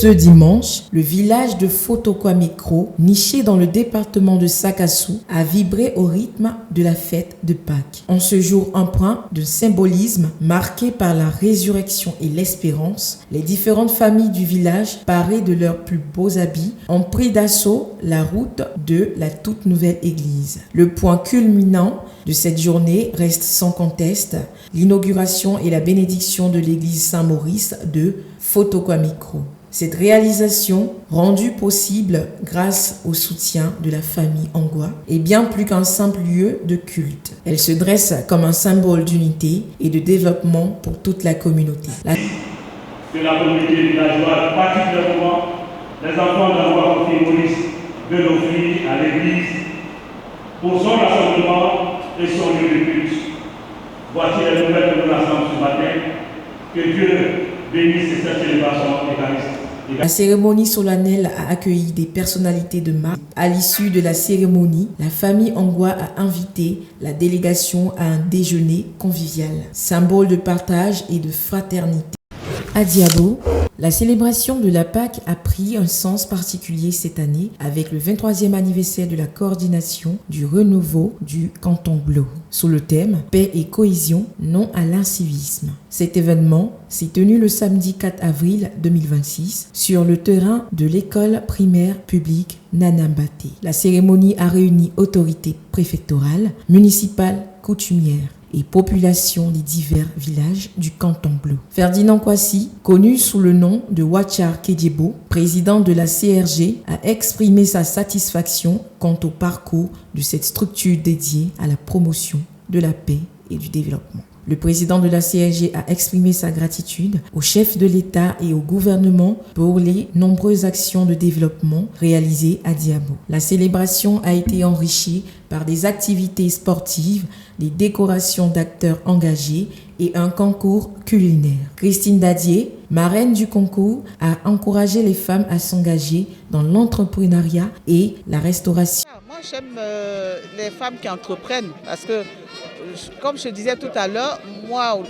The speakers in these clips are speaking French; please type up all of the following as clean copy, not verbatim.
Ce dimanche, le village de Fotokwamikro, niché dans le département de Sakassou, a vibré au rythme de la fête de Pâques. En ce jour empreint de symbolisme marqué par la résurrection et l'espérance, les différentes familles du village, parées de leurs plus beaux habits, ont pris d'assaut la route de la toute nouvelle église. Le point culminant de cette journée reste sans conteste l'inauguration et la bénédiction de l'église Saint-Maurice de Fotokwamikro. Cette réalisation, rendue possible grâce au soutien de la famille Angwa, est bien plus qu'un simple lieu de culte. Elle se dresse comme un symbole d'unité et de développement pour toute la communauté. Que la communauté villageoise, particulièrement les enfants d'Angwa Maurice, veulent offrir à l'église pour son rassemblement et son lieu de culte. Voici les nouvelles que nous rassemblons ce matin. Que Dieu bénisse cette célébration eucharistique. La cérémonie solennelle a accueilli des personnalités de marque. À l'issue de la cérémonie, la famille Angwa a invité la délégation à un déjeuner convivial, symbole de partage et de fraternité. À Diabo, la célébration de la Pâques a pris un sens particulier cette année avec le 23e anniversaire de la coordination du renouveau du canton Glo, sous le thème « Paix et cohésion, non à l'incivisme ». Cet événement s'est tenu le samedi 4 avril 2026 sur le terrain de l'école primaire publique Nanambate. La cérémonie a réuni autorités préfectorales, municipales, coutumières et population des divers villages du canton Bleu. Ferdinand Kwasi, connu sous le nom de Wachar Kedjebo, président de la CRG, a exprimé sa satisfaction quant au parcours de cette structure dédiée à la promotion de la paix et du développement. Le président de la CRG a exprimé sa gratitude au chef de l'État et au gouvernement pour les nombreuses actions de développement réalisées à Diabo. La célébration a été enrichie par des activités sportives, des décorations d'acteurs engagés et un concours culinaire. Christine Dadier, marraine du concours, a encouragé les femmes à s'engager dans l'entrepreneuriat et la restauration. Moi, j'aime les femmes qui entreprennent parce que, comme je disais tout à l'heure, moi,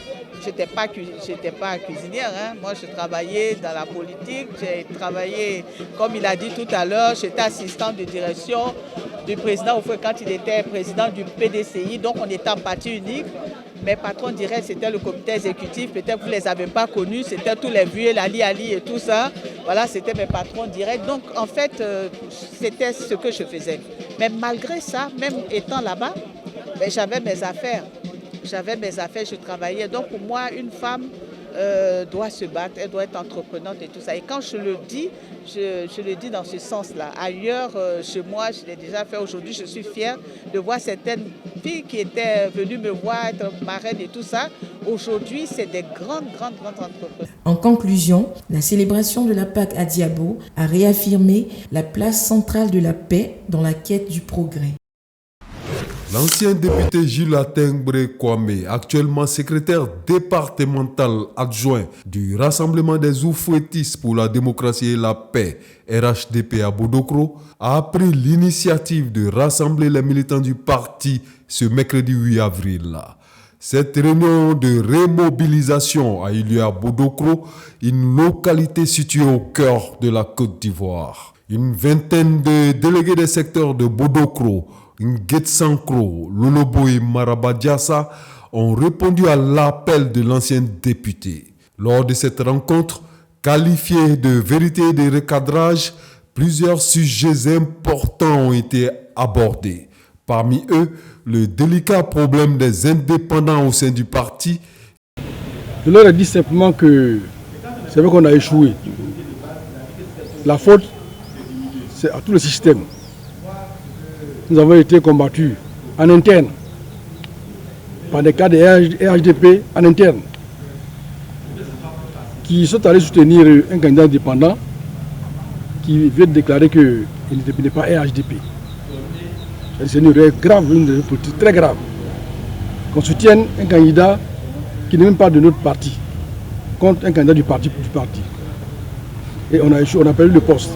je n'étais pas cuisinière. Moi, je travaillais dans la politique. J'ai travaillé, comme il a dit tout à l'heure, j'étais assistante de direction du président Oufoué quand il était président du PDCI. Donc, on était en parti unique. Mes patrons directs, c'était le comité exécutif. Peut-être que vous ne les avez pas connus. C'était tous les vieux, l'Ali Ali et tout ça. Voilà, c'était mes patrons directs. Donc, en fait, c'était ce que je faisais. Mais malgré ça, même étant là-bas, j'avais mes affaires. Je travaillais. Donc, pour moi, une femme doit se battre, elle doit être entreprenante et tout ça. Et quand je le dis, je le dis dans ce sens-là. Ailleurs, chez moi, je l'ai déjà fait. Aujourd'hui, je suis fière de voir certaines filles qui étaient venues me voir être marraine et tout ça. Aujourd'hui, c'est des grandes entreprises. En conclusion, la célébration de la Pâques à Diabo a réaffirmé la place centrale de la paix dans la quête du progrès. L'ancien député Jules Atengbre Kwame, actuellement secrétaire départemental adjoint du Rassemblement des Oufouettis pour la démocratie et la paix, RHDP à Bodokro, a pris l'initiative de rassembler les militants du parti ce mercredi 8 avril. Cette réunion de remobilisation a eu lieu à Bodokro, une localité située au cœur de la Côte d'Ivoire. Une vingtaine de délégués des secteurs de Bodokro, Nguetsankro, Lolobo et Marabadiassa ont répondu à l'appel de l'ancien député. Lors de cette rencontre, qualifiée de vérité et de recadrage, plusieurs sujets importants ont été abordés. Parmi eux, le délicat problème des indépendants au sein du parti. Je leur ai dit simplement que c'est vrai qu'on a échoué. La faute, c'est à tout le système. Nous avons été combattus en interne par des cadres de RHDP en interne qui sont allés soutenir un candidat indépendant qui vient de déclarer qu'il n'est pas RHDP. C'est une erreur grave, une erreur politique très grave. Qu'on soutienne un candidat qui n'est même pas de notre parti contre un candidat du parti. Et on a échoué, on a perdu le poste.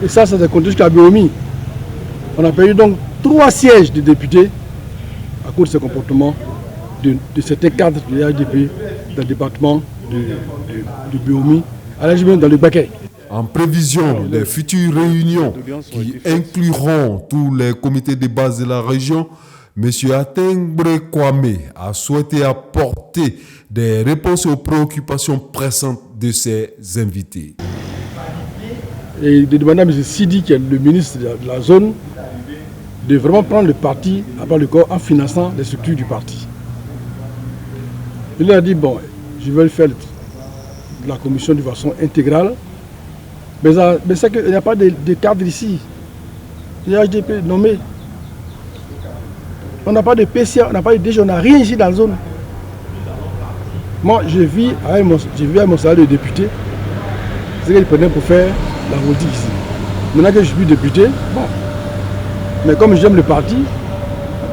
Et ça s'est continué jusqu'à Biomi. On a perdu donc 3 sièges de députés à cause de ce comportement de certains cadres de l'ADP dans le département de Biomi Alain Jules dans le baquet. En prévision des futures réunions qui incluront tous les comités de base de la région, M. Atengbre Kwame a souhaité apporter des réponses aux préoccupations pressantes de ses invités. Et de demander à M. Sidi, qui est le ministre de la zone, de vraiment prendre le parti à part le corps en finançant les structures du parti. Il a dit, bon, je vais le faire de la commission de façon intégrale, mais c'est qu'il n'y a pas de cadre ici. Il y a HDP nommé. On n'a pas de PCA, on n'a pas de DG, on n'a rien ici dans la zone. Moi, je vis avec mon salaire de député. C'est ce qu'il prenait pour faire la politique ici. Maintenant que je suis député, bon. Mais comme j'aime le parti,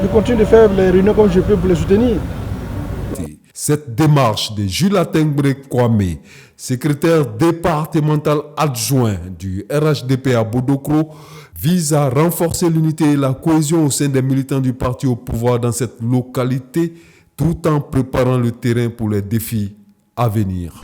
je continue de faire les réunions comme je peux pour les soutenir. Cette démarche de Jules Atengbre Kwame, secrétaire départemental adjoint du RHDP à Bodokro, vise à renforcer l'unité et la cohésion au sein des militants du parti au pouvoir dans cette localité, tout en préparant le terrain pour les défis à venir.